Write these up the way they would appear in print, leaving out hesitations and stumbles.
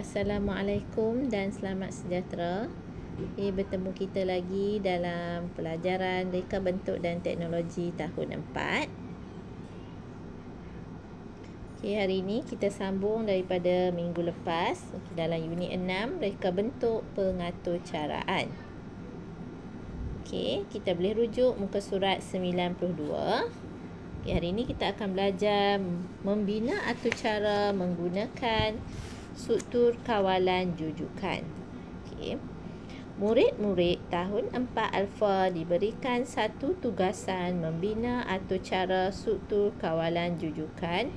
Assalamualaikum dan selamat sejahtera. Bertemu kita lagi dalam pelajaran Reka Bentuk dan Teknologi tahun 4. Hari ini kita sambung daripada minggu lepas dalam unit 6 Reka Bentuk Pengaturcaraan. Kita boleh rujuk muka surat 92. Hari ini kita akan belajar membina atur cara menggunakan struktur kawalan jujukan. Murid-murid tahun 4 Alpha diberikan satu tugasan membina atur cara struktur kawalan jujukan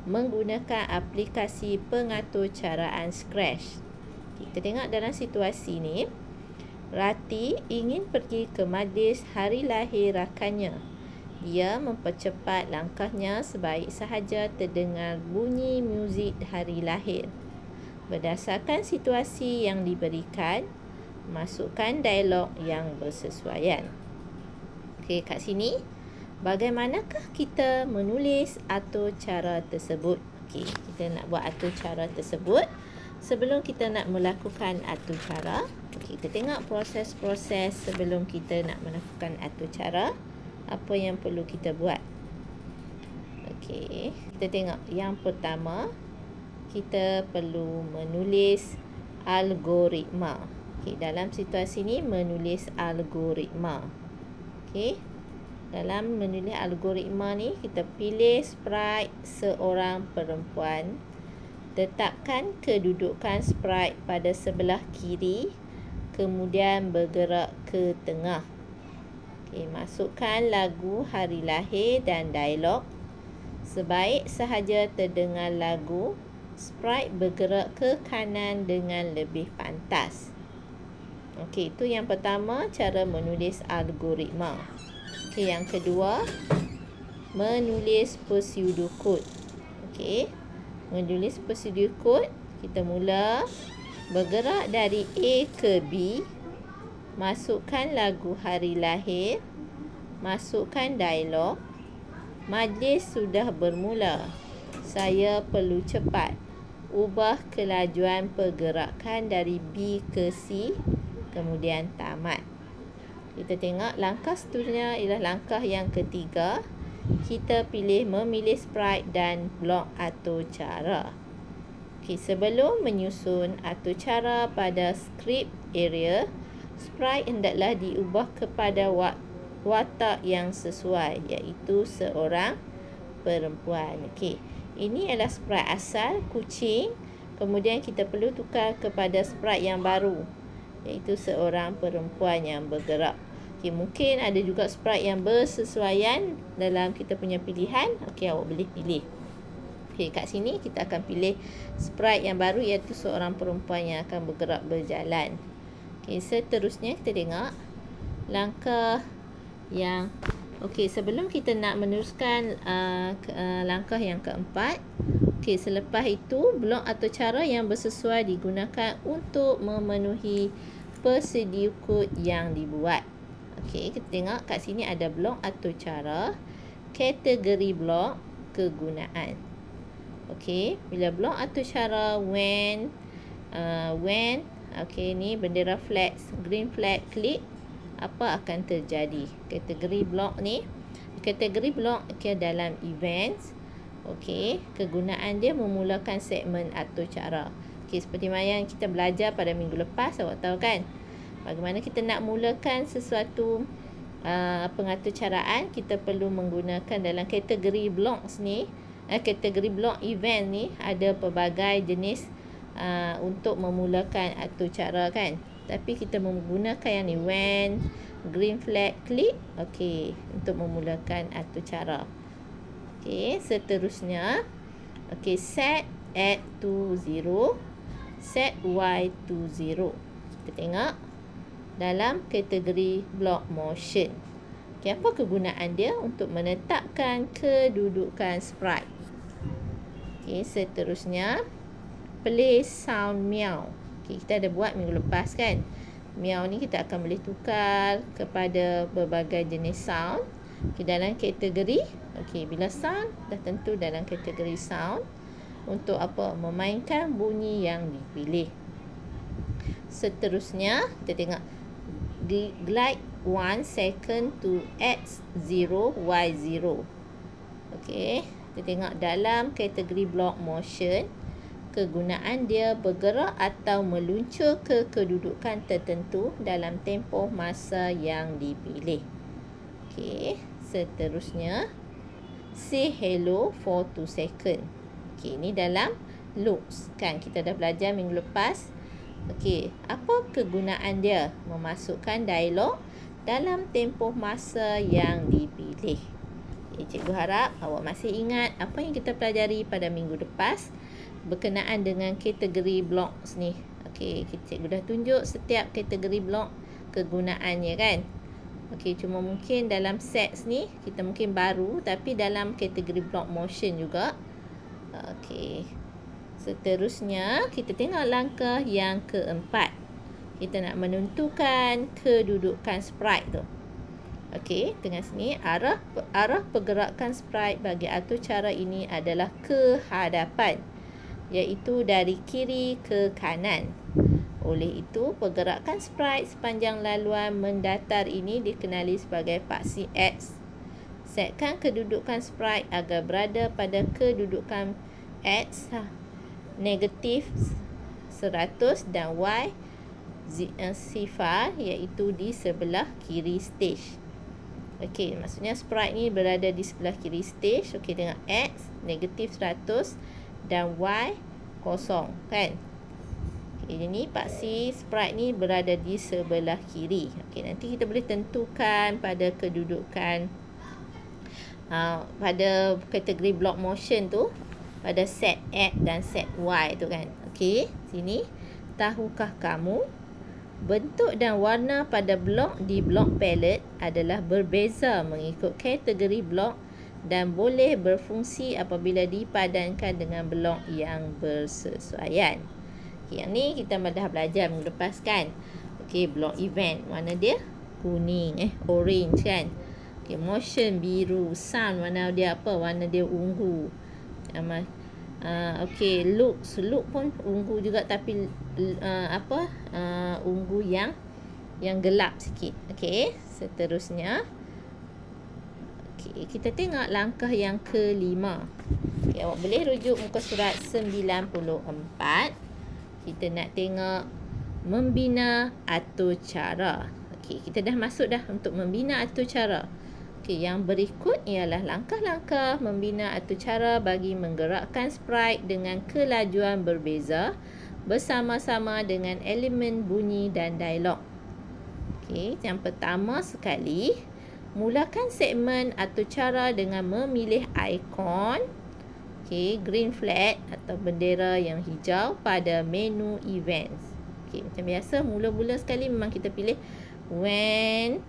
menggunakan aplikasi pengaturcaraan Scratch. Kita tengok dalam situasi ni, Rati ingin pergi ke majlis hari lahir rakannya. Dia mempercepat langkahnya sebaik sahaja terdengar bunyi muzik hari lahir. Berdasarkan situasi yang diberikan, masukkan dialog yang bersesuaian. Kat sini, bagaimanakah kita menulis atur cara tersebut? Kita nak buat atur cara tersebut. Sebelum kita nak melakukan atur cara, kita tengok proses-proses sebelum kita nak melakukan atur cara. Apa yang perlu kita buat? Kita tengok yang pertama, kita perlu menulis algoritma. Dalam situasi ni menulis algoritma. Dalam menulis algoritma ni, kita pilih sprite seorang perempuan. Tetapkan kedudukan sprite pada sebelah kiri, kemudian bergerak ke tengah. Masukkan lagu hari lahir dan dialog. Sebaik sahaja terdengar lagu, sprite bergerak ke kanan dengan lebih pantas. Itu yang pertama, cara menulis algoritma. Yang kedua, menulis pseudocode. Menulis pseudocode, kita mula bergerak dari A ke B. Masukkan lagu hari lahir. Masukkan dialog. Majlis sudah bermula. Saya perlu cepat. Ubah kelajuan pergerakan dari B ke C, kemudian tamat. Kita tengok langkah seterusnya ialah langkah yang ketiga. Kita memilih sprite dan blok atur cara. Sebelum menyusun atur cara pada script area, sprite hendaklah diubah kepada watak yang sesuai, iaitu seorang perempuan. Ini adalah sprite asal, kucing. Kemudian kita perlu tukar kepada sprite yang baru, iaitu seorang perempuan yang bergerak. Mungkin ada juga sprite yang bersesuaian dalam kita punya pilihan. Awak boleh pilih. Kat sini kita akan pilih sprite yang baru, iaitu seorang perempuan yang akan bergerak berjalan. Seterusnya kita tengok langkah yang sebelum kita nak meneruskan langkah yang keempat. Selepas itu, blok atau cara yang bersesuai digunakan untuk memenuhi prosedur kod yang dibuat. Kita tengok kat sini ada blok atau cara, kategori blok, kegunaan. Bila blok atau cara when ni bendera flag, green flag, klik, apa akan terjadi? Kategori blok ni, kategori blok dalam events. Kegunaan dia memulakan segmen atur cara. Seperti mana yang kita belajar pada minggu lepas, awak tahu kan? Bagaimana kita nak mulakan sesuatu pengaturcaraan, kita perlu menggunakan dalam kategori blok ni. Kategori blok event ni ada pelbagai jenis untuk memulakan atur cara kan. Tapi kita menggunakan yang ni, when, green flag, klik, untuk memulakan atur cara. Seterusnya, set at to 0, set y to 0. Kita tengok dalam kategori block motion. Apa kegunaan dia? Untuk menetapkan kedudukan sprite. Seterusnya, play sound meow. Kita ada buat minggu lepas kan. Meow ni kita akan boleh tukar kepada berbagai jenis sound. Dalam kategori, bila sound dah tentu dalam kategori sound. untuk apa? Memainkan bunyi yang dipilih. Seterusnya, kita tengok glide 1 second to x0, y0. Okey, kita tengok dalam kategori block motion, kegunaan dia bergerak atau meluncur ke kedudukan tertentu dalam tempoh masa yang dipilih. Okey, seterusnya say hello for 2 second. Okey, ini dalam loops kan, kita dah belajar minggu lepas. Okey, apa kegunaan dia? Memasukkan dialog dalam tempoh masa yang dipilih. Okay, cikgu harap awak masih ingat apa yang kita pelajari pada minggu lepas berkenaan dengan kategori blocks ni. Okey, cikgu dah tunjuk setiap kategori blok kegunaannya kan. Okey, cuma mungkin dalam sets ni kita mungkin baru, tapi dalam kategori block motion juga. Okey. Seterusnya, kita tengok langkah yang keempat. Kita nak menentukan kedudukan sprite tu. Okey, tengah sini arah pergerakan sprite bagi atur cara ini adalah ke hadapan, iaitu dari kiri ke kanan. Oleh itu, pergerakan sprite sepanjang laluan mendatar ini dikenali sebagai paksi X. Setkan kedudukan sprite agar berada pada kedudukan X negatif 100 dan Y sifar, iaitu di sebelah kiri stage. Okey, maksudnya sprite ni berada di sebelah kiri stage. Okey, dengan X negatif 100 dan Y kosong kan. Okey, ini paksi sprite ni berada di sebelah kiri. Okey, nanti kita boleh tentukan pada kedudukan pada kategori block motion tu, pada set X dan set Y tu kan. Okey, sini. Tahukah kamu bentuk dan warna pada blok di blok palette adalah berbeza mengikut kategori blok dan boleh berfungsi apabila dipadankan dengan blok yang bersesuaian. Okay, yang ni kita dah belajar minggu lepas kan. Okey, blok event warna dia kuning, orange kan. Okey, motion biru, sound warna dia apa? Warna dia ungu. Okey, look pun ungu juga, tapi ungu yang gelap sikit. Okey, seterusnya kita tengok langkah yang kelima. Okey, awak boleh rujuk muka surat 94. Kita nak tengok membina atur cara. Okey, kita dah masuk dah untuk membina atur cara. Okey, yang berikut ialah langkah-langkah membina atur cara bagi menggerakkan sprite dengan kelajuan berbeza bersama-sama dengan elemen bunyi dan dialog. Okey, yang pertama sekali, mulakan segmen atur cara dengan memilih ikon green flag atau bendera yang hijau pada menu events. Okey, macam biasa mula-mula sekali memang kita pilih when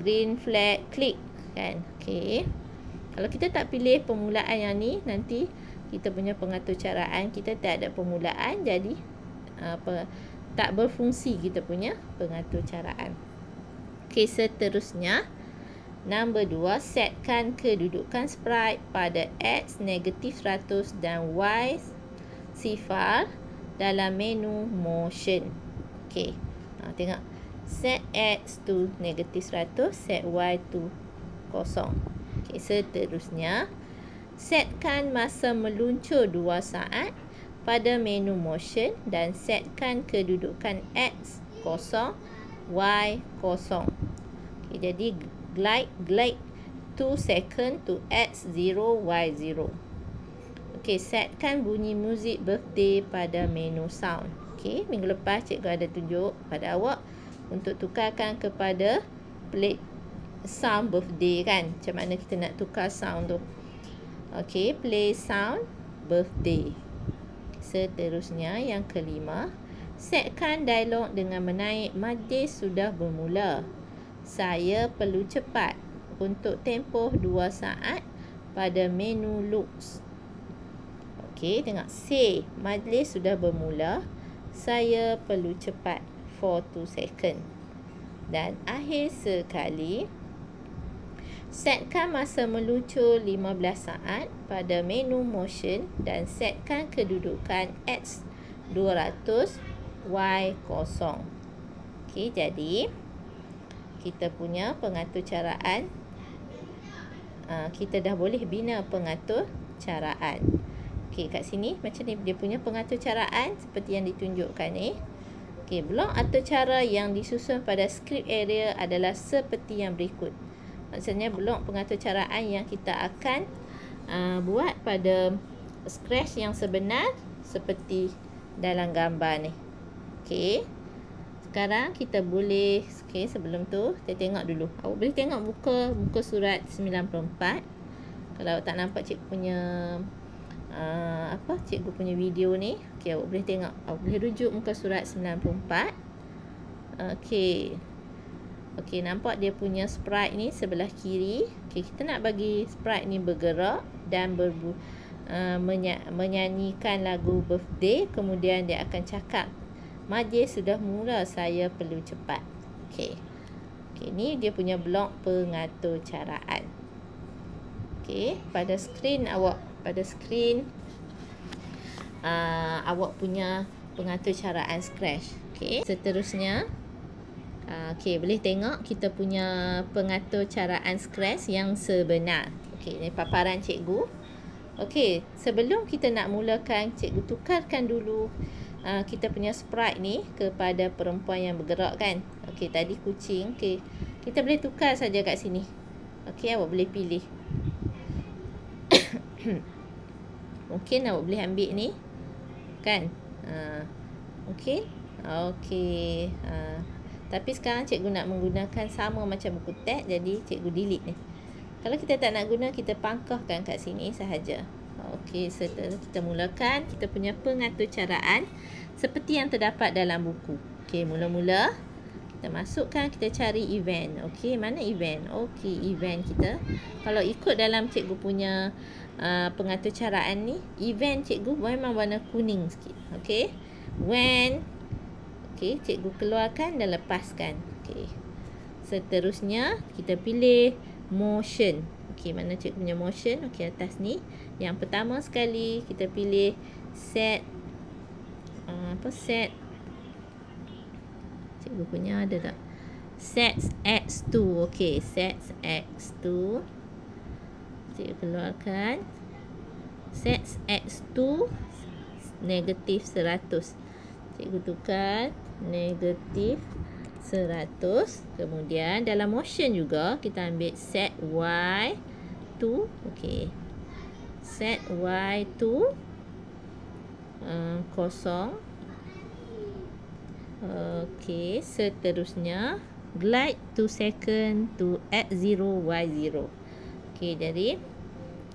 green flag click kan. Okey, kalau kita tak pilih permulaan yang ni, nanti kita punya pengaturcaraan kita tak ada permulaan, jadi tak berfungsi kita punya pengaturcaraan. Okey, seterusnya nombor 2, setkan kedudukan sprite pada X negatif 100 dan Y sifar dalam menu motion. Okey, tengok, set X to negatif 100, set Y to kosong. Okey, seterusnya setkan masa meluncur 2 saat pada menu motion dan setkan kedudukan X kosong, Y kosong. Okey, jadi glide 2 second to X0, Y0. Okey, setkan bunyi muzik birthday pada menu sound. Okey, minggu lepas cikgu ada tunjuk pada awak untuk tukarkan kepada plate sound birthday kan. Macam mana kita nak tukar sound tu. Okey, play sound birthday. Seterusnya yang kelima, setkan dialog dengan menaik majlis sudah bermula. Saya perlu cepat untuk tempoh 2 saat pada menu loops. Okey, tengok, say majlis sudah bermula. Saya perlu cepat for 2 second. Dan akhir sekali, Setkan masa meluncur 15 saat pada menu motion dan setkan kedudukan X 200 Y 0. Okey, jadi kita punya pengatur caraan, kita dah boleh bina pengatur caraan. Okey, kat sini macam ni dia punya pengatur caraan seperti yang ditunjukkan ni. Okey, blok atau cara yang disusun pada script area adalah seperti yang berikut. Maksudnya blok pengatur caraan yang kita akan buat pada scratch yang sebenar seperti dalam gambar ni. Okey. Sekarang kita boleh, okey, sebelum tu kita tengok dulu. Awak boleh tengok muka surat 94. Kalau tak nampak cikgu punya cikgu punya video ni, okey, awak boleh tengok. Awak boleh rujuk muka surat 94. Okey. Okey, nampak dia punya sprite ni sebelah kiri. Okey, kita nak bagi sprite ni bergerak dan menyanyikan lagu birthday. Kemudian dia akan cakap, majlis sudah mula, saya perlu cepat. Okey. Okey, ni dia punya blok pengatur caraan. Okey, pada skrin awak punya pengatur caraan scratch. Okey, seterusnya okey, boleh tengok kita punya pengatur caraan scratch yang sebenar. Okey, ni paparan cikgu. Okey, sebelum kita nak mulakan, cikgu tukarkan dulu kita punya sprite ni kepada perempuan yang bergerak kan. Okey, tadi kucing. Okey, kita boleh tukar saja kat sini. Okey, awak boleh pilih. Mungkin awak boleh ambil ni kan. Okey. Okey. Tapi sekarang cikgu nak menggunakan sama macam buku teks, jadi cikgu delete ni. Kalau kita tak nak guna, kita pangkahkan kat sini sahaja. Okey, setelah kita mulakan kita punya pengatur caraan seperti yang terdapat dalam buku. Okey, mula-mula kita masukkan, kita cari event. Okey, mana event? Okey, event kita. Kalau ikut dalam cikgu punya pengatur caraan ni, event cikgu memang warna kuning sikit. Okey. When, okey, cikgu keluarkan dan lepaskan. Okey. Seterusnya kita pilih motion. Okey, mana cikgu punya motion? Okey, atas ni. Yang pertama sekali kita pilih set set. Cikgu punya ada tak? Set X2. Okey, set X2. Cikgu keluarkan. Set X2 negatif 100. Cikgu tukar negatif 100. Kemudian dalam motion juga kita ambil set Y2. Okey. Set Y2 kosong. Okey, seterusnya glide 2 second to X0 Y0. Okey, jadi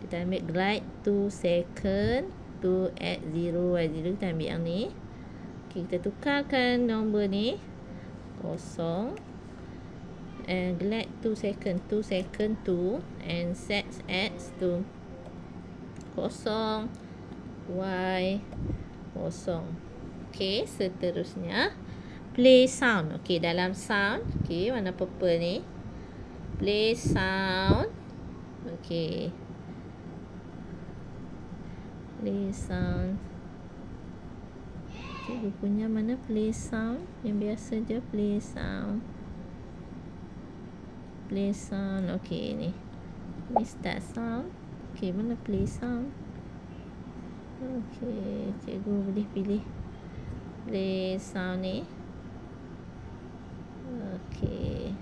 kita ambil glide 2 second to X0 Y0. Kita ambil yang ni. Okey, kita tukarkan nombor ni kosong. And glide 2 second to and set X to kosong Y kosong. Okey, seterusnya play sound. Okey, dalam sound, okey, warna purple ni. Play sound. Okey. Play sound. Cikgu punya mana play sound? Yang biasa je play sound. Play sound. Okey, ni. Ni start sound. Okey, mana play sound? Okey, cikgu boleh pilih play sound ni. Okey.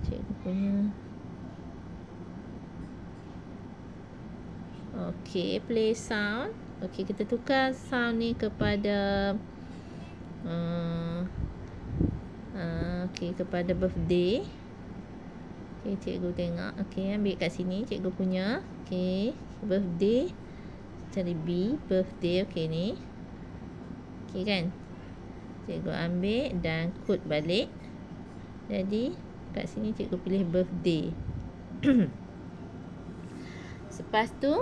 Cikgu punya. Okey, play sound. Okey, kita tukar sound ni kepada okey, kepada birthday. Okey, cikgu tengok. Okey, ambil kat sini cikgu punya. Okey, birthday. Cari B, birthday. Okey, ni. Okey kan? Cikgu ambil dan kod balik. Jadi kat sini cikgu pilih birthday. Lepas tu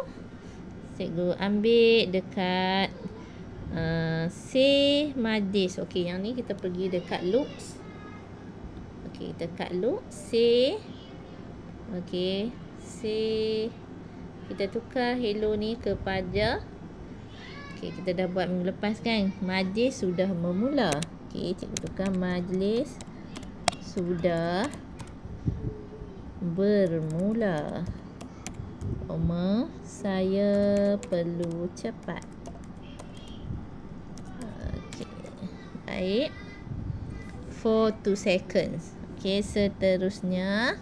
cikgu ambil dekat say majlis. Okey, yang ni kita pergi dekat looks. Okey, kita kat loop. Say. Okey. Say. Kita tukar hello ni kepada. Okey, kita dah buat minggu lepas kan. Majlis sudah memula. Okey, cikgu tukar majlis sudah bermula. Saya perlu cepat. Okey. Baik. For 2 seconds. Okey, seterusnya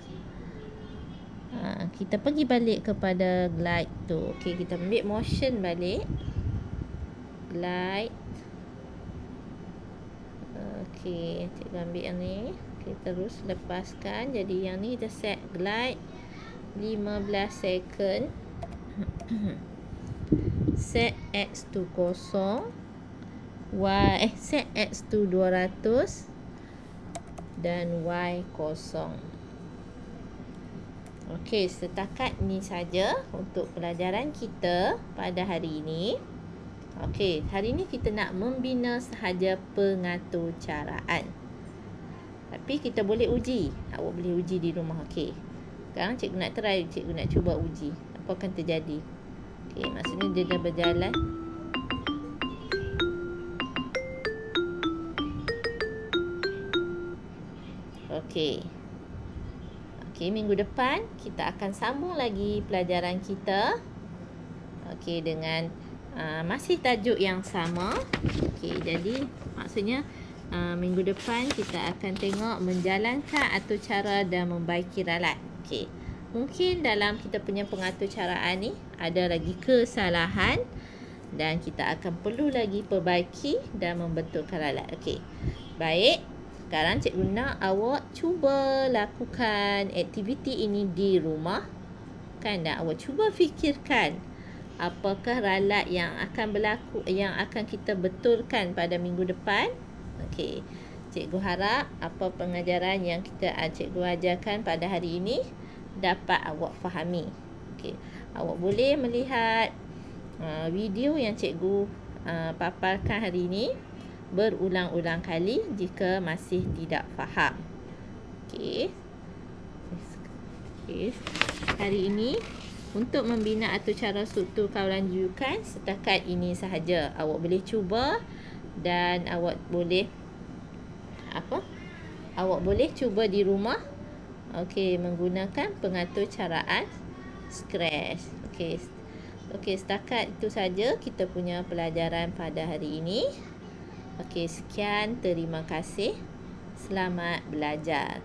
kita pergi balik kepada glide tu. Okey, kita ambil motion balik. Glide. Okey, cikgu ambil yang ni. Okey, terus lepaskan. Jadi yang ni kita set glide 15 second. Set X to 0. Set X to 200 dan Y 0. Okey, setakat ni saja untuk pelajaran kita pada hari ini. Okey, hari ini kita nak membina sahaja pengaturcaraan. Tapi kita boleh uji. Awak boleh uji di rumah. Okey. Sekarang cikgu nak try, cikgu nak cuba uji. Apa akan terjadi? Okey, maksudnya dia dah berjalan. Okey. Okey, minggu depan kita akan sambung lagi pelajaran kita. Okey, dengan masih tajuk yang sama. Okey, jadi maksudnya minggu depan kita akan tengok menjalankan aturcara dan membaiki ralat. Okey. Mungkin dalam kita punya pengaturcaraan ni ada lagi kesalahan dan kita akan perlu lagi perbaiki dan membetulkan ralat. Okey. Baik. Sekarang cikgu nak awak cuba lakukan aktiviti ini di rumah. Kan, dan awak cuba fikirkan apakah ralat yang akan berlaku, yang akan kita betulkan pada minggu depan. Okey. Cikgu harap apa pengajaran yang cikgu ajarkan pada hari ini dapat awak fahami. Okey. Awak boleh melihat video yang cikgu paparkan hari ini berulang-ulang kali jika masih tidak faham. Okey. Okey. Hari ini untuk membina aturcara struktur kawalan rujukan setakat ini sahaja. Awak boleh cuba dan awak boleh awak boleh cuba di rumah. Okey, menggunakan pengaturcaraan Scratch. Okey, setakat itu saja kita punya pelajaran pada hari ini. Okey, sekian, terima kasih. Selamat belajar.